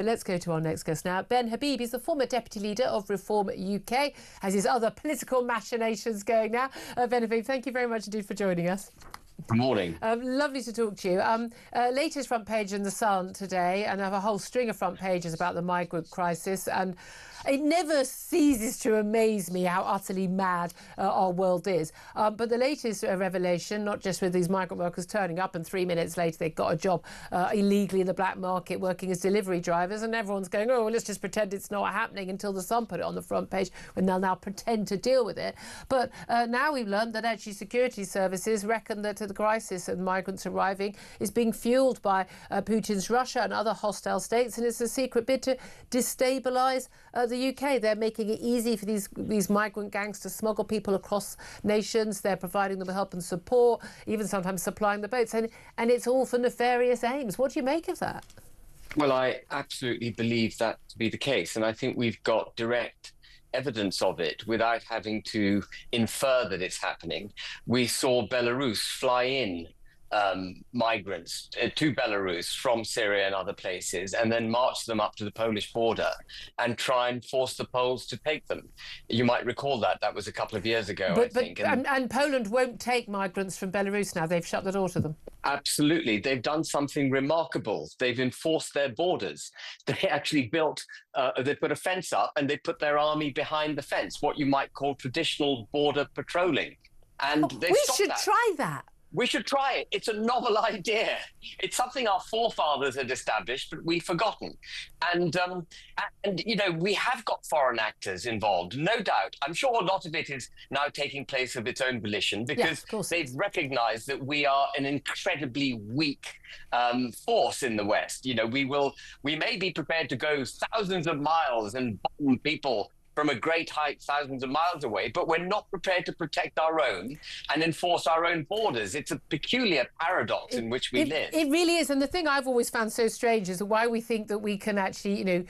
Let's go to our next guest now. Ben Habib is the former deputy leader of Reform UK, has his other political machinations going now. Ben Habib, thank you very much indeed for joining us. Good morning. Lovely to talk to you. Latest front page in The Sun today, and I have a whole string of front pages about the migrant crisis, and it never ceases to amaze me how utterly mad our world is. But the latest revelation, not just with these migrant workers turning up and 3 minutes later they've got a job illegally in the black market working as delivery drivers, and everyone's going, oh, well, let's just pretend it's not happening until The Sun put it on the front page, when they'll now pretend to deal with it. But now we've learned that actually security services reckon that the crisis and migrants arriving is being fueled by Putin's Russia and other hostile states, and it's a secret bid to destabilise the UK. They're making it easy for these migrant gangs to smuggle people across nations. They're providing them with help and support, even sometimes supplying the boats, and it's all for nefarious aims. What do you make of that? Well, I absolutely believe that to be the case, and I think we've got direct evidence of it without having to infer that it's happening. We saw Belarus fly in migrants to Belarus from Syria and other places, and then march them up to the Polish border and try and force the Poles to take them. You might recall that was a couple of years ago, I think. And Poland won't take migrants from Belarus now. They've shut the door to them. Absolutely. They've done something remarkable. They've enforced their borders. They actually built, they put a fence up and they put their army behind the fence, what you might call traditional border patrolling. And they we should try that. We should try it. It's a novel idea. It's something our forefathers had established, but we've forgotten. And you know, we have got foreign actors involved, no doubt. I'm sure a lot of it is now taking place of its own volition, because they've recognized that we are an incredibly weak force in the West. You know, we may be prepared to go thousands of miles and bomb people from a great height thousands of miles away, but we're not prepared to protect our own and enforce our own borders. It's a peculiar paradox in which we live. It really is. And the thing I've always found so strange is why we think that we can actually,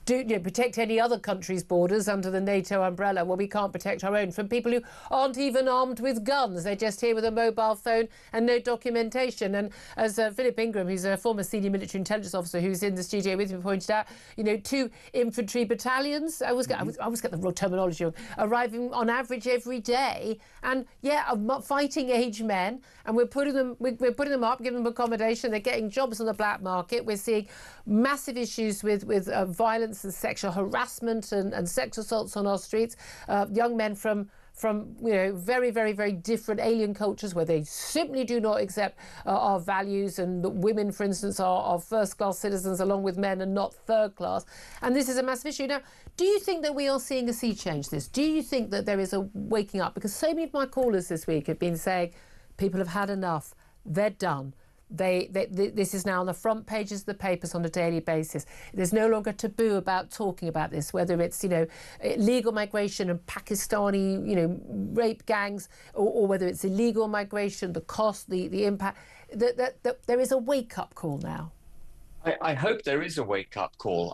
protect any other country's borders under the NATO umbrella, well, we can't protect our own from people who aren't even armed with guns. They're just here with a mobile phone and no documentation. And as Philip Ingram, who's a former senior military intelligence officer who's in the studio with me, pointed out, 2 infantry battalions, I always get the raw terminology wrong, arriving on average every day, and fighting age men, and we're putting them up, giving them accommodation. They're getting jobs on the black market. We're seeing massive issues with violence and sexual harassment and sex assaults on our streets. Young men from very, very, very different alien cultures where they simply do not accept our values, and that women, for instance, are first-class citizens along with men and not third-class. And this is a massive issue. Now, do you think that we are seeing a sea change this? Do you think that there is a waking up? Because so many of my callers this week have been saying people have had enough. They're done. This is now on the front pages of the papers on a daily basis. There's no longer taboo about talking about this, whether it's illegal migration and Pakistani rape gangs, or whether it's illegal migration, the cost, the impact. That there is a wake-up call now. I hope there is a wake-up call.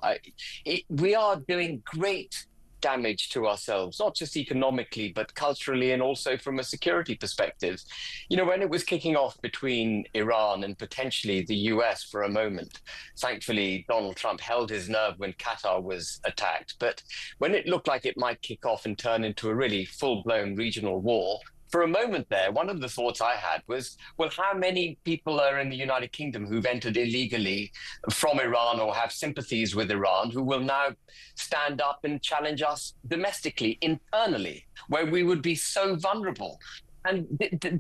We are doing great damage to ourselves, not just economically, but culturally, and also from a security perspective. When it was kicking off between Iran and potentially the US for a moment, thankfully, Donald Trump held his nerve when Qatar was attacked. But when it looked like it might kick off and turn into a really full-blown regional war, for a moment there, one of the thoughts I had was, well, how many people are in the United Kingdom who've entered illegally from Iran or have sympathies with Iran, who will now stand up and challenge us domestically, internally, where we would be so vulnerable? And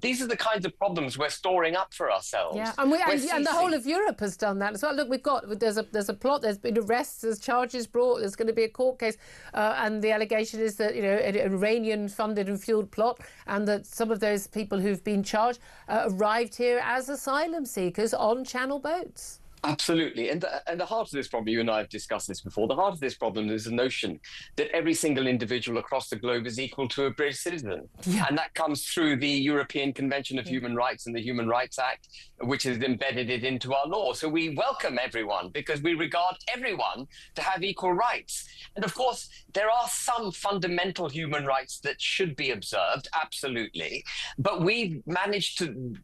these are the kinds of problems we're storing up for ourselves. Yeah, and the whole of Europe has done that as well. Look, there's a plot. There's been arrests. There's charges brought. There's going to be a court case, and the allegation is that an Iranian-funded and fueled plot, and that some of those people who've been charged arrived here as asylum seekers on Channel boats. Absolutely. And the heart of this problem, you and I have discussed this before, the heart of this problem is the notion that every single individual across the globe is equal to a British citizen. Yeah. And that comes through the European Convention of Human Rights and the Human Rights Act, which has embedded it into our law. So we welcome everyone because we regard everyone to have equal rights. And of course, there are some fundamental human rights that should be observed, absolutely. But we've managed to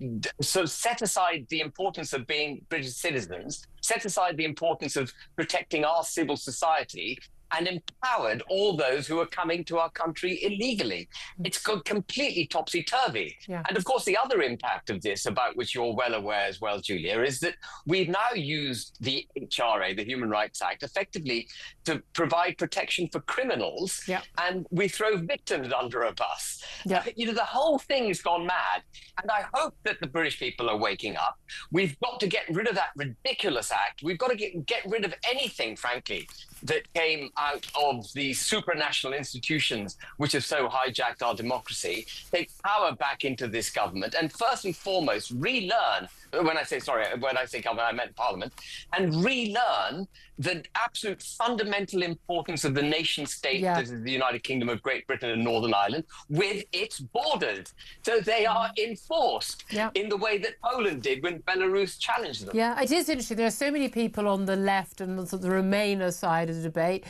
sort of set aside the importance of being British citizens citizens, set aside the importance of protecting our civil society, and empowered all those who are coming to our country illegally. It's gone completely topsy-turvy. Yeah. And of course, the other impact of this, about which you're well aware as well, Julia, is that we've now used the HRA, the Human Rights Act, effectively to provide protection for criminals, Yeah. and we throw victims under a bus. Yeah. The whole thing's gone mad. And I hope that the British people are waking up. We've got to get rid of that ridiculous act. We've got to get rid of anything, frankly, that came out of the supranational institutions which have so hijacked our democracy, take power back into this government, and first and foremost, relearn, when I say government, I meant parliament, and relearn the absolute fundamental importance of the nation state that is the United Kingdom of Great Britain and Northern Ireland, with its borders. So they are enforced in the way that Poland did when Belarus challenged them. Yeah, it is interesting. There are so many people on the left and the Remainer side of the debate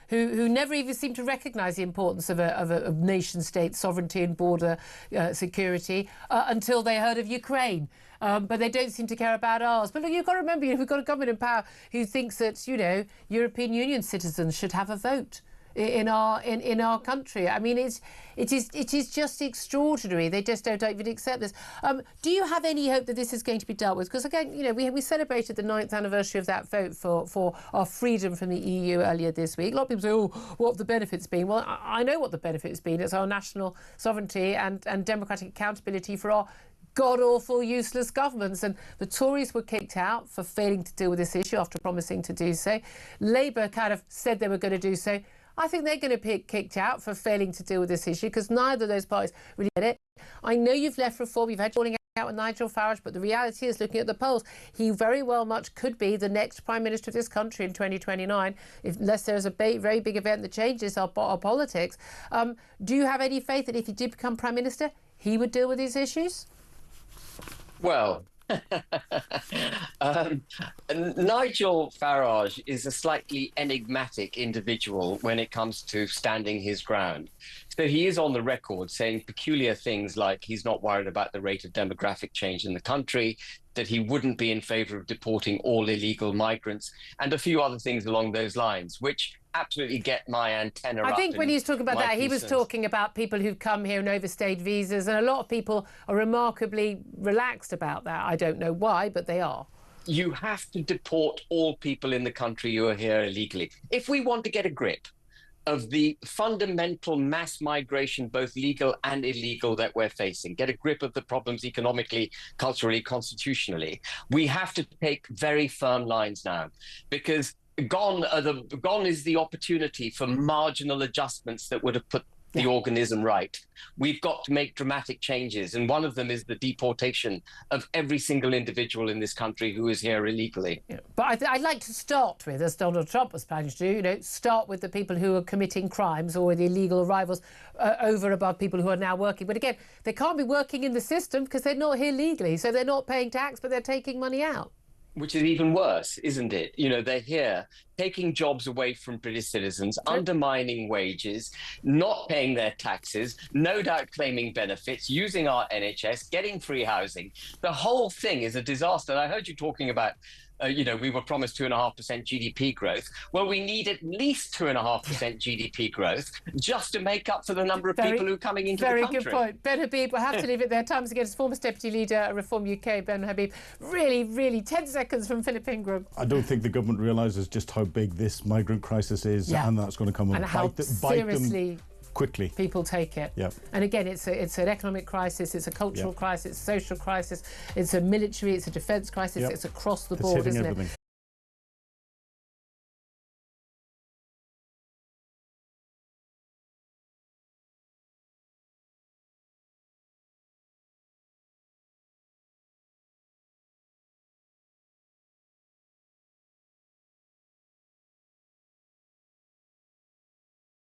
who never even seem to recognise the importance of a nation-state sovereignty and border security until they heard of Ukraine. But they don't seem to care about ours. But look, you've got to remember, we've got a government in power who thinks that, European Union citizens should have a vote in our country. I mean, it is just extraordinary. They just don't even accept this. Do you have any hope that this is going to be dealt with? Because again, we celebrated the 9th anniversary of that vote for our freedom from the EU earlier this week. A lot of people say, "Oh, what have the benefits been?" Well, I know what the benefits been. It's our national sovereignty and democratic accountability for our god-awful, useless governments. And the Tories were kicked out for failing to deal with this issue after promising to do so. Labour kind of said they were going to do so. I think they're going to be kicked out for failing to deal with this issue, because neither of those parties really get it. I know you've left Reform, you've had falling out with Nigel Farage, but the reality is, looking at the polls, he very well much could be the next Prime Minister of this country in 2029, unless there's a very big event that changes our politics. Do you have any faith that if he did become Prime Minister, he would deal with these issues? Well, Nigel Farage is a slightly enigmatic individual when it comes to standing his ground. So he is on the record saying peculiar things like he's not worried about the rate of demographic change in the country, that he wouldn't be in favour of deporting all illegal migrants, and a few other things along those lines, which absolutely get my antenna up. I think when he's talking about that, he was talking about people who've come here and overstayed visas, and a lot of people are remarkably relaxed about that. I don't know why, but they are. You have to deport all people in the country who are here illegally. If we want to get a grip of the fundamental mass migration, both legal and illegal, that we're facing, get a grip of the problems economically, culturally, constitutionally, we have to take very firm lines now, because gone is the opportunity for marginal adjustments that would have put the organism right. We've got to make dramatic changes, and one of them is the deportation of every single individual in this country who is here illegally. Yeah. But I'd like to start with, as Donald Trump was planning to do, start with the people who are committing crimes or the illegal arrivals over and above people who are now working. But again, they can't be working in the system because they're not here legally, so they're not paying tax, but they're taking money out. Which is even worse, isn't it? They're here taking jobs away from British citizens, undermining wages, not paying their taxes, no doubt claiming benefits, using our NHS, getting free housing. The whole thing is a disaster. And I heard you talking about, we were promised 2.5% GDP growth. Well, we need at least 2.5% GDP growth just to make up for the number of people who are coming into the country. Very good point. Ben Habib, we'll have to leave it there. Times against former Deputy Leader, Reform UK, Ben Habib. Really, 10 seconds from Philip Ingram. I don't think the government realises just how big this migrant crisis is, and that's going to come and how seriously quickly people take it. Yep. And again, it's an economic crisis, it's a cultural crisis, it's a social crisis, it's a military, it's a defence crisis, it's across the board, isn't it?